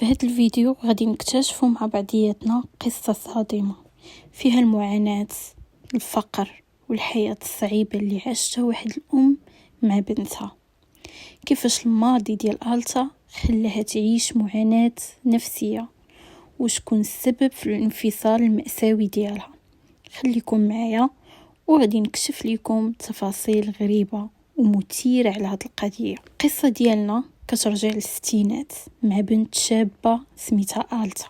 في هذا الفيديو غادي نكتشفوا مع بعضياتنا قصة صادمة فيها المعاناة، الفقر والحياة الصعيبة اللي عاشتها واحد الأم مع بنتها. كيفاش الماضي ديال آلتا خلاها تعيش معاناة نفسية، وشكون السبب في الانفصال المأساوي ديالها. خليكم معايا وغادي نكشف لكم تفاصيل غريبة ومثيرة على هذه القضية. القصة ديالنا كترجع للستينات مع بنت شابة سميتها آلتا.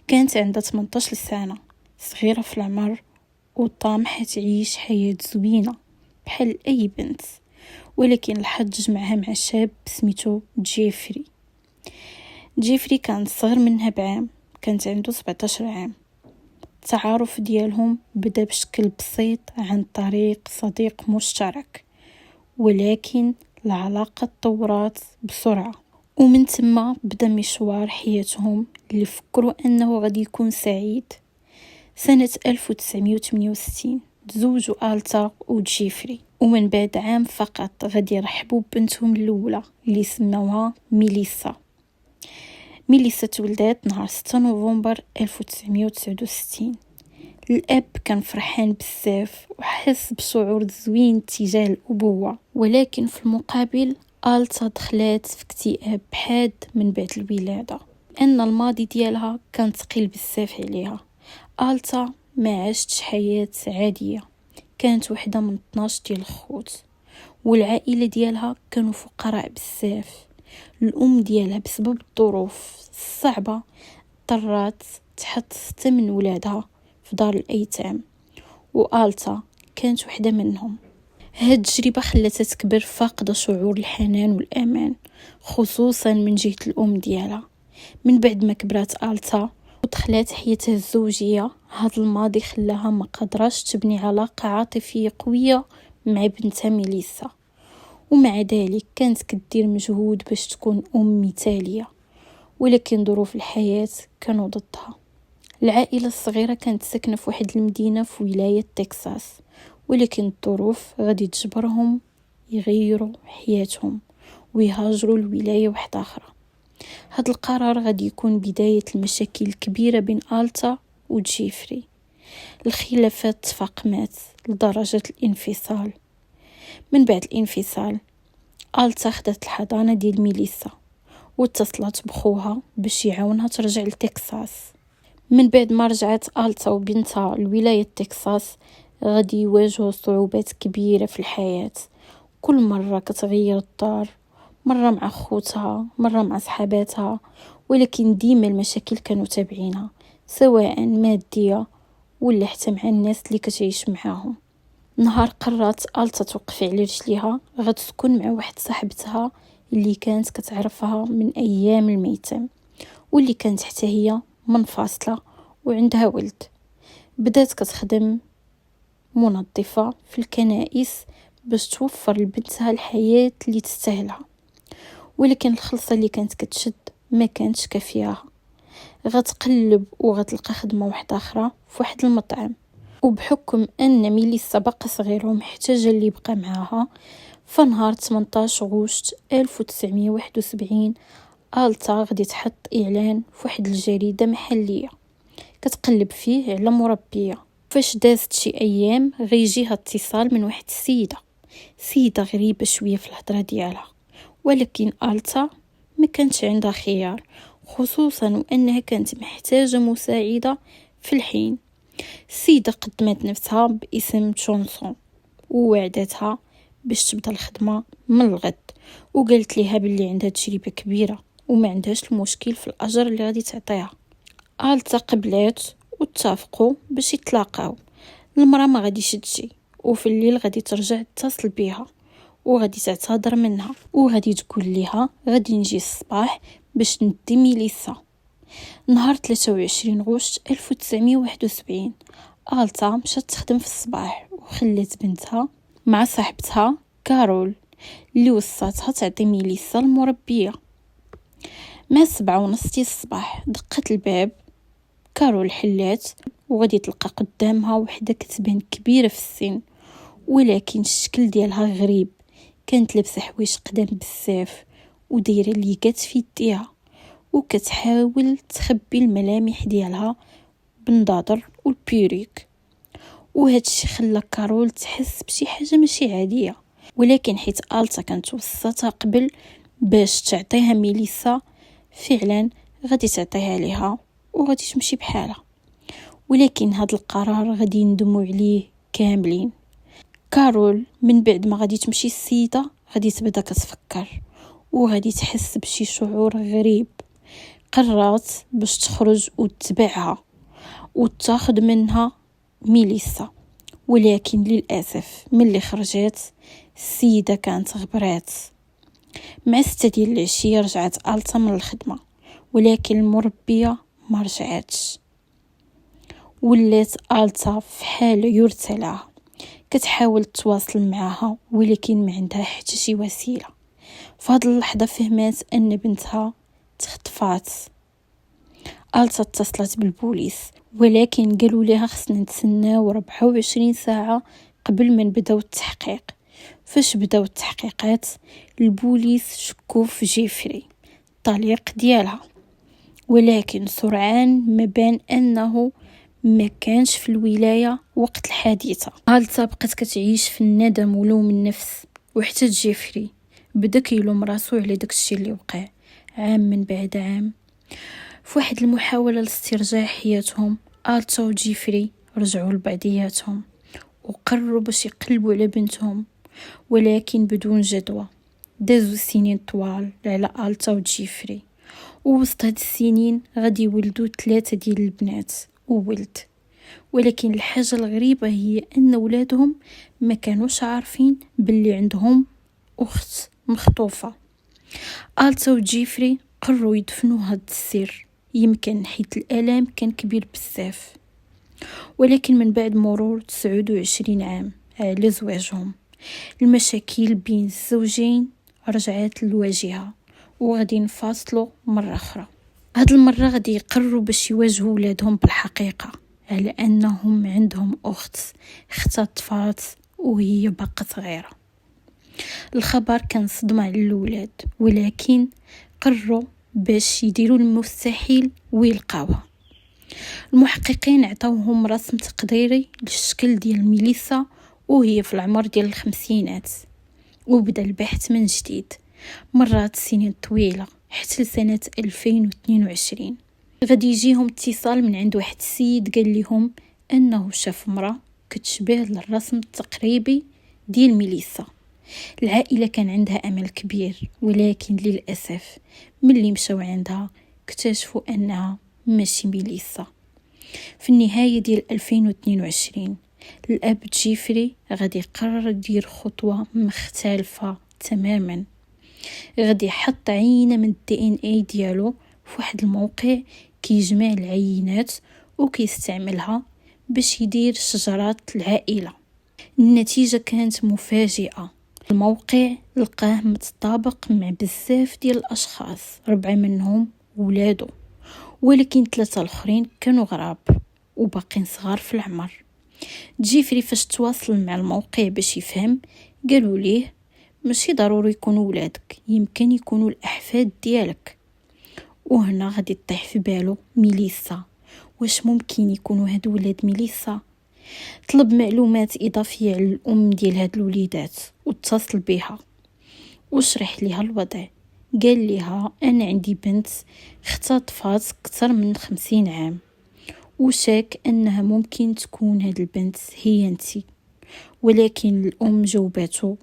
كانت عندها 18 سنة، صغيرة في العمر وطامحة تعيش حياة زوينة بحال أي بنت، ولكن الحظ جمعها مع شاب سميتو جيفري كان صغر منها بعام، كانت عنده 17 عام. التعارف ديالهم بدا بشكل بسيط عن طريق صديق مشترك، ولكن العلاقة تطورات بسرعة، ومن ثم بدا مشوار حياتهم اللي فكروا أنه غادي يكون سعيد. سنة 1968 تزوجوا آلتا وجيفري، ومن بعد عام فقط غادي يرحبوا ببنتهم الأولى اللي سموها ميليسا تولدت نهار 6 نوفمبر 1969. الأب كان فرحان بزاف وحس بشعور زوين تجاه الأبوة، ولكن في المقابل آلتا دخلت في اكتئاب حاد من بعد الولادة، أن الماضي ديالها كان ثقيل بزاف عليها. آلتا ما عاشتش حياة عادية، كانت وحدة من 12 ديال الخوت، والعائلة ديالها كانوا فقراء بزاف. الأم ديالها بسبب الظروف الصعبة اضطرت تحط 6 من ولادها في دار الأيتام، وآلتا كانت وحدة منهم. هاد التجربة خلتها تكبر فاقدة شعور الحنان والأمان، خصوصا من جهة الأم ديالها. من بعد ما كبرت آلتا ودخلت حياتها الزوجية، هاد الماضي خلاها ما قدرش تبني علاقة عاطفية قوية مع بنتها ميليسا، ومع ذلك كانت كدير مجهود باش تكون أم مثالية، ولكن ظروف الحياة كانوا ضدها. العائلة الصغيرة كانت ساكنة في واحد المدينة في ولاية تكساس، ولكن الظروف غادي تجبرهم يغيروا حياتهم ويهاجروا لولاية واحدة أخرى. هذا القرار غادي يكون بداية المشاكل الكبيرة بين آلتا وجيفري. الخلافات تفاقمت لدرجة الانفصال. من بعد الانفصال آلتا خدت الحضانة ديال ميليسا واتصلت بخوها باش يعاونها ترجع لتكساس. من بعد ما رجعت آلتا وبنتها لولاية تكساس غادي يواجهوا صعوبات كبيرة في الحياة. كل مرة كتغير الدار، مرة مع خوتها، مرة مع صحاباتها، ولكن ديما المشاكل كانوا تابعينها، سواء مادية ولا حتى مع الناس اللي كتعيش معاهم. نهار قررت آلتا توقف على رجليها، غتسكن مع واحد صاحبتها اللي كانت كتعرفها من أيام الميتم، واللي كانت حتى هي منفصلة وعندها ولد. بدات كتخدم منظفة في الكنائس باش توفر لبنتها الحياة اللي تستاهلها، ولكن الخلصة اللي كانت كتشد ما كانتش كافياها. غتقلب وغتلقى خدمة واحدة أخرى في واحد المطعم، وبحكم أن ميليسا باقا صغيرة ومحتاجة اللي يبقى معاها، فنهار 18 غشت 1971 آلتا غادي تحط إعلان في واحد الجريدة محلية كتقلب فيه على مربية. فاش دازت شي أيام غيجيها اتصال من واحد سيدة غريبة شوية في الهضرة ديالها، ولكن آلتا ما كانتش عندها خيار، خصوصا وأنها كانت محتاجة مساعدة في الحين. السيدة قدمت نفسها باسم جونسون ووعدتها باش تبدا الخدمة من الغد، وقالت ليها باللي عندها تجربة كبيرة وما عندهاش المشكل في الأجر اللي غادي تعطيها. آلتا قبلات واتفقوا باش يتلاقاو. المرأة ما غاديش تجي، وفي الليل غادي ترجع تتصل بيها وغادي تعتذر منها وغادي تقول ليها غادي نجي الصباح باش ندي ميليسا. نهار 23 غشت 1971 آلتا مشات تخدم في الصباح وخلت بنتها مع صاحبتها كارول اللي وصاتها تعطي ميليسا المربية. مع 7:30 ديال الصباح دقت الباب. كارول حلات وغادي تلقى قدامها وحدة كتبان كبيرة في السن، ولكن الشكل ديالها غريب. كانت لابسة حوايج قدام بزاف ودايره ليكات في يديها، وكتحاول تخبي الملامح ديالها بالنظاظر والبيريك. وهادشي خلى كارول تحس بشي حاجة ماشي عادية، ولكن حيت ألتا كانت وصاتها قبل باش تعطيها ميليسا، فعلا غادي تعطيها ليها وغادي تمشي بحالها. ولكن هاد القرار غادي يندموا عليه كاملين. كارول من بعد ما غادي تمشي السيدة غادي تبدا كتفكر وغادي تحس بشي شعور غريب. قررت باش تخرج وتتبعها وتاخد منها ميليسا، ولكن للأسف ملي خرجت السيدة كانت غبرات. مع 6 ديال العشية رجعت ألتا من الخدمة، ولكن المربية ما رجعتش. ولات ألتا في حالة يرثى لها، كتحاول تواصل معها ولكن ما عندها حتى شي وسيلة. فهاد اللحظة فهمت أن بنتها تخطفات. ألتا اتصلت بالبوليس، ولكن قالوا لها خصنا نتسناو 24 ساعة قبل ما نبداو التحقيق. فاش بداو التحقيقات البوليس شكوا في جيفري الطليق ديالها، ولكن سرعان ما بان أنه ما كانش في الولاية وقت الحادثة. ألتا بقات كتعيش في الندم ولوم النفس، وحتى جيفري بدا كيلوم راسو على داكشي اللي وقع عام من بعد عام. في واحد المحاولة لاسترجاع حياتهم، ألتا وجيفري رجعوا لبعضياتهم وقرروا باش يقلبوا على بنتهم، ولكن بدون جدوى. دازوا سنين طوال على ألتا وجيفري، ووسط هاد السنين غادي يولدوا 3 ديال البنات وولد. ولكن الحاجة الغريبة هي أن ولادهم ما كانوش عارفين باللي عندهم أخت مخطوفة. ألتا وجيفري قرروا يدفنوا هاد السر، يمكن حيت الألم كان كبير بزاف. ولكن من بعد مرور 29 عام على زواجهم، المشاكل بين الزوجين رجعت للواجهة وغادي ينفصلوا مرة أخرى. هاد المرة غادي يقرروا باش يواجهوا ولادهم بالحقيقة على أنهم عندهم أخت اختطفات وهي باقا صغيرة. الخبر كان صدمة على الولاد، ولكن قرروا باش يديروا المستحيل ويلقاوها. المحققين عطاوهم رسم تقديري للشكل ديال ميليسا وهي في العمر ديال الخمسينات، وبدأ البحث من جديد. مرات سنين طويلة حتى لسنة 2022 غادي يجيهم اتصال من عند واحد السيد قال لهم أنه شاف امرأة كتشبه للرسم التقريبي ديال ميليسا. العائلة كان عندها أمل كبير، ولكن للأسف ملي مشاو عندها اكتشفوا أنها ماشي ميليسا. في النهاية ديال 2022 الأب جيفري غادي يقرر يدير خطوة مختلفة تماما. غادي يحط عينة من DNA ديالو في واحد الموقع كيجمع العينات وكيستعملها باش يدير شجرات العائلة. النتيجة كانت مفاجئة. الموقع لقاه متطابق مع بزاف ديال الأشخاص، 4 منهم ولادو، ولكن 3 الآخرين كانوا غراب وباقين صغار في العمر. جيفري فاش تواصل مع الموقع باش يفهم قالوا ليه ماشي ضروري يكونوا ولادك، يمكن يكونوا الأحفاد ديالك. وهنا غادي تطيح في بالو ميليسا، واش ممكن يكونوا هادو ولاد ميليسا؟ طلب معلومات إضافية على الأم ديال هاد الوليدات واتصل بها وشرح ليها الوضع. قال لها أنا عندي بنت اختطفات أكثر من 50 عام، وشاك أنها ممكن تكون هاد البنت هي انتي. ولكن الأم جاوبته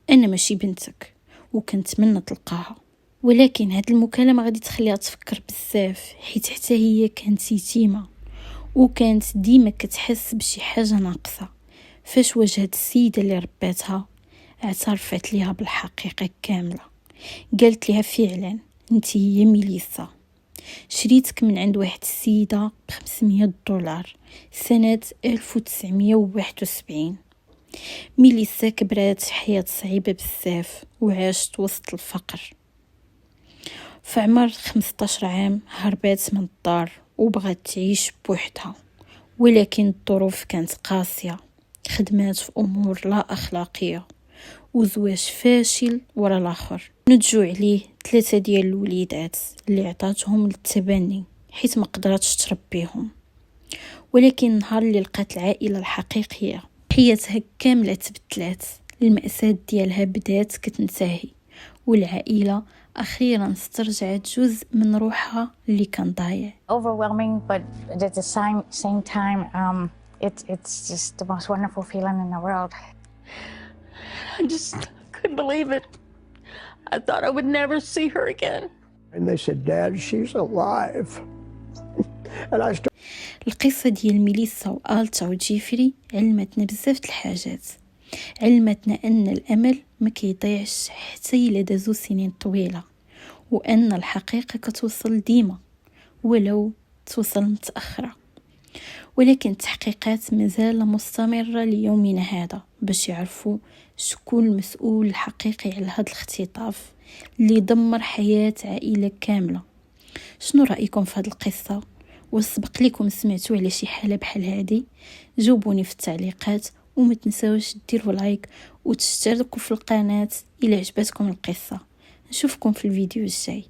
أنا ماشي بنتك وكنتمنى تلقاها. ولكن هاد المكالمة غادي تخليها تفكر بزاف، حيت حتى هي كانت يتيمة وكانت ديما كتحس بشي حاجة ناقصة. فاش واجهت السيدة اللي رباتها اعترفت ليها بالحقيقة كاملة. قالت لها فعلا انت هي ميليسا، شريتك من عند واحد السيدة $500 سنة 1971. ميليسا كبرات حياة صعيبة بزاف وعاشت وسط الفقر. في عمر 15 عام هربات من الدار وبغات تعيش بوحدها، ولكن الظروف كانت قاسية. خدمات في أمور لا أخلاقية وزواج فاشل ورا الاخر. نتجو عليه 3 ديال الوليدات اللي عطاتهم للتبني حيت ما قدراتش تربيهم. ولكن نهار اللي لقات العائله الحقيقيه حياتها كامله تبدلات. المأساة ديالها بدات كتنتهي والعائله اخيرا استرجعت جزء من روحها اللي كان ضايع. Overwhelming, but at the same time, it's just the most wonderful feeling in the world. I just couldn't believe it. I thought I would never see her again. And they said, Dad, she's alive. And I started. القصة ديال ميليسا وآلتا وجيفري علمتنا بزاف الحاجات. علمتنا أن الأمل ما كيضيعش حتى إلا دازو سنين طويلة، وأن الحقيقة كتوصل ديما ولو توصل متأخرة. ولكن التحقيقات مازال مستمرة ليومنا هذا باش يعرفوا شكون المسؤول الحقيقي على هذا الاختطاف اللي دمر حياة عائلة كاملة. شنو رأيكم في هذه القصة؟ وسبق لكم سمعتوا على شي حالة بحال هذه؟ جاوبوني في التعليقات، وما تنساوش ديروا لايك وتشتركوا في القناة إلى عجبتكم القصة. نشوفكم في الفيديو الجاي.